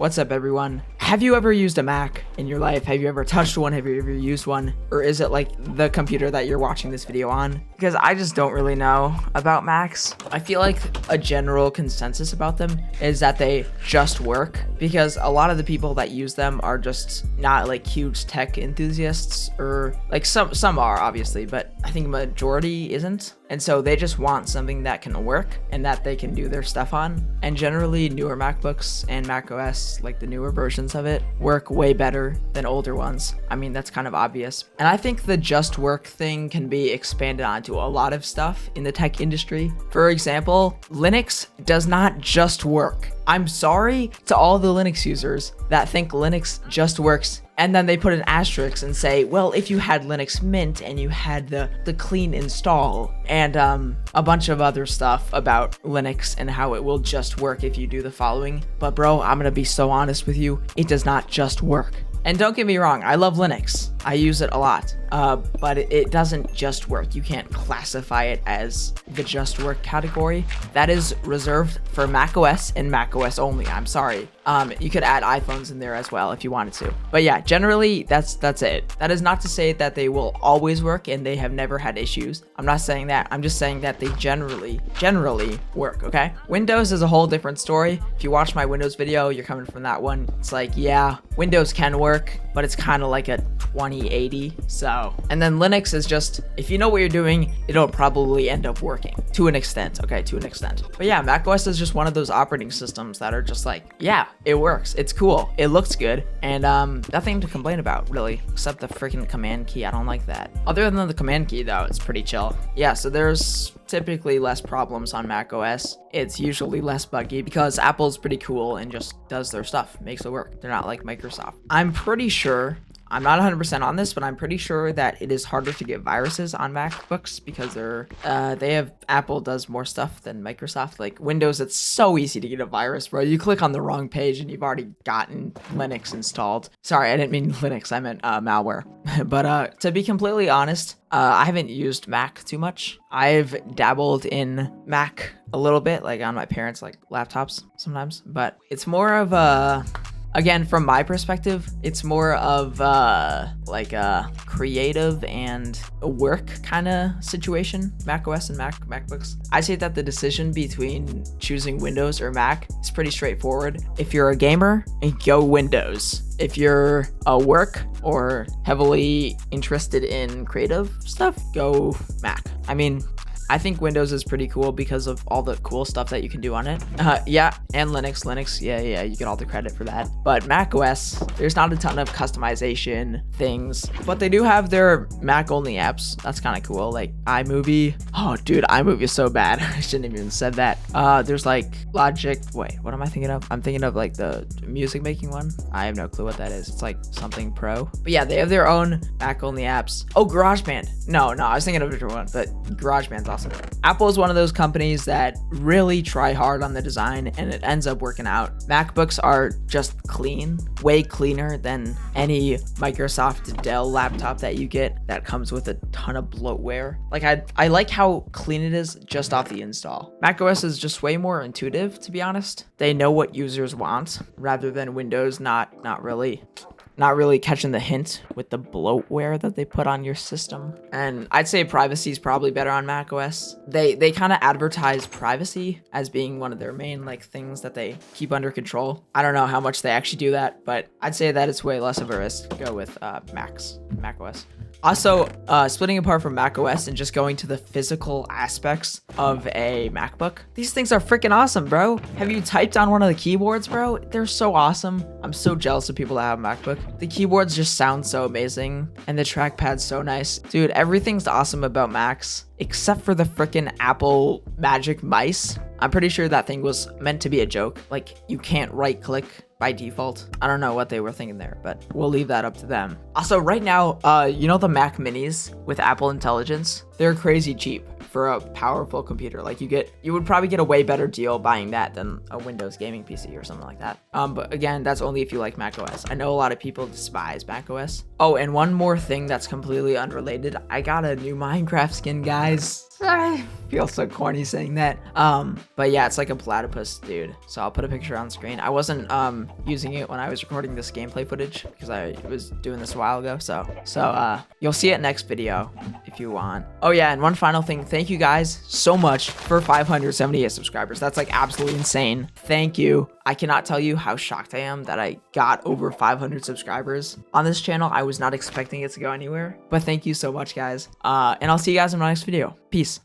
What's up, everyone? Have you ever used a Mac in your life? Have you ever touched one? Have you ever used one? Or is it like the computer that you're watching this video on? Because I just don't really know about Macs. I feel like a general consensus about them is that they just work, because a lot of the people that use them are just not like huge tech enthusiasts, or like some are obviously, but I think majority isn't. And so they just want something that can work and that they can do their stuff on. And generally newer MacBooks and Mac OS, like the newer versions of it, work way better than older ones. I mean, that's kind of obvious. And I think the just work thing can be expanded onto a lot of stuff in the tech industry. For example, Linux does not just work. I'm sorry to all the Linux users that think Linux just works, and then they put an asterisk and say, well, if you had Linux Mint and you had the clean install and a bunch of other stuff about Linux and how it will just work if you do the following. But bro, I'm gonna be so honest with you, it does not just work. And don't get me wrong, I love Linux. I use it a lot, but it doesn't just work. You can't classify it as the just work category. That is reserved for macOS and macOS only. I'm sorry. You could add iPhones in there as well if you wanted to. But yeah, generally that's it. That is not to say that they will always work and they have never had issues. I'm not saying that. I'm just saying that they generally work, okay? Windows is a whole different story. If you watch my Windows video, you're coming from that one. It's like, yeah, Windows can work, but it's kind of like a 2080. So, and then Linux is just, if you know what you're doing, it'll probably end up working to an extent, okay, to an extent. But yeah, macOS is just one of those operating systems that are just like, yeah, it works, it's cool, it looks good, and nothing to complain about really, except the freaking command key. I don't like that. Other than the command key though, it's pretty chill. Yeah, so there's typically less problems on macOS. It's usually less buggy because Apple's pretty cool and just does their stuff, makes it work. They're not like Microsoft. I'm pretty sure, I'm not 100% on this, but I'm pretty sure that it is harder to get viruses on MacBooks because Apple does more stuff than Microsoft. Like Windows, it's so easy to get a virus, bro. You click on the wrong page and you've already gotten Linux installed. Sorry, I didn't mean Linux, I meant malware. But to be completely honest, I haven't used Mac too much. I've dabbled in Mac a little bit, like on my parents' like laptops sometimes, but it's more of a, again, from my perspective, it's more of like a creative and a work kind of situation, macOS and MacBooks. I say that the decision between choosing Windows or Mac is pretty straightforward. If you're a gamer, go Windows. If you're a work or heavily interested in creative stuff, go Mac. I mean, I think Windows is pretty cool because of all the cool stuff that you can do on it. Yeah, and Linux, yeah, you get all the credit for that. But macOS, there's not a ton of customization things, but they do have their Mac-only apps. That's kind of cool, like iMovie. Oh, dude, iMovie is so bad. I shouldn't have even said that. There's like Logic. Wait, what am I thinking of? I'm thinking of like the music making one. I have no clue what that is. It's like something pro. But yeah, they have their own Mac-only apps. Oh, GarageBand. No, I was thinking of a different one, but GarageBand's awesome. Apple is one of those companies that really try hard on the design and it ends up working out. MacBooks are just clean, way cleaner than any Microsoft Dell laptop that you get that comes with a ton of bloatware. Like I like how clean it is just off the install. macOS is just way more intuitive, to be honest. They know what users want rather than Windows not really catching the hint with the bloatware that they put on your system. And I'd say privacy is probably better on macOS. They kind of advertise privacy as being one of their main like things that they keep under control. I don't know how much they actually do that, but I'd say that it's way less of a risk to go with macOS. Also, splitting apart from macOS and just going to the physical aspects of a MacBook. These things are freaking awesome, bro. Have you typed on one of the keyboards, bro? They're so awesome. I'm so jealous of people that have a MacBook. The keyboards just sound so amazing and the trackpad's so nice. Dude, everything's awesome about Macs except for the freaking Apple Magic Mice. I'm pretty sure that thing was meant to be a joke. Like, you can't right click by default. I don't know what they were thinking there, but we'll leave that up to them. Also, right now, you know the Mac Minis with Apple Intelligence? They're crazy cheap for a powerful computer. Like you would probably get a way better deal buying that than a Windows gaming PC or something like that. But again, that's only if you like macOS. I know a lot of people despise macOS. Oh, and one more thing that's completely unrelated. I got a new Minecraft skin, guys. I feel so corny saying that. But yeah, it's like a platypus, dude. So I'll put a picture on screen. I wasn't using it when I was recording this gameplay footage because I was doing this a while ago. So you'll see it next video if you want. Oh yeah, and one final thing. Thank you guys so much for 578 subscribers. That's like absolutely insane. Thank you. I cannot tell you how shocked I am that I got over 500 subscribers on this channel. I was not expecting it to go anywhere, but thank you so much, guys. And I'll see you guys in my next video. Peace.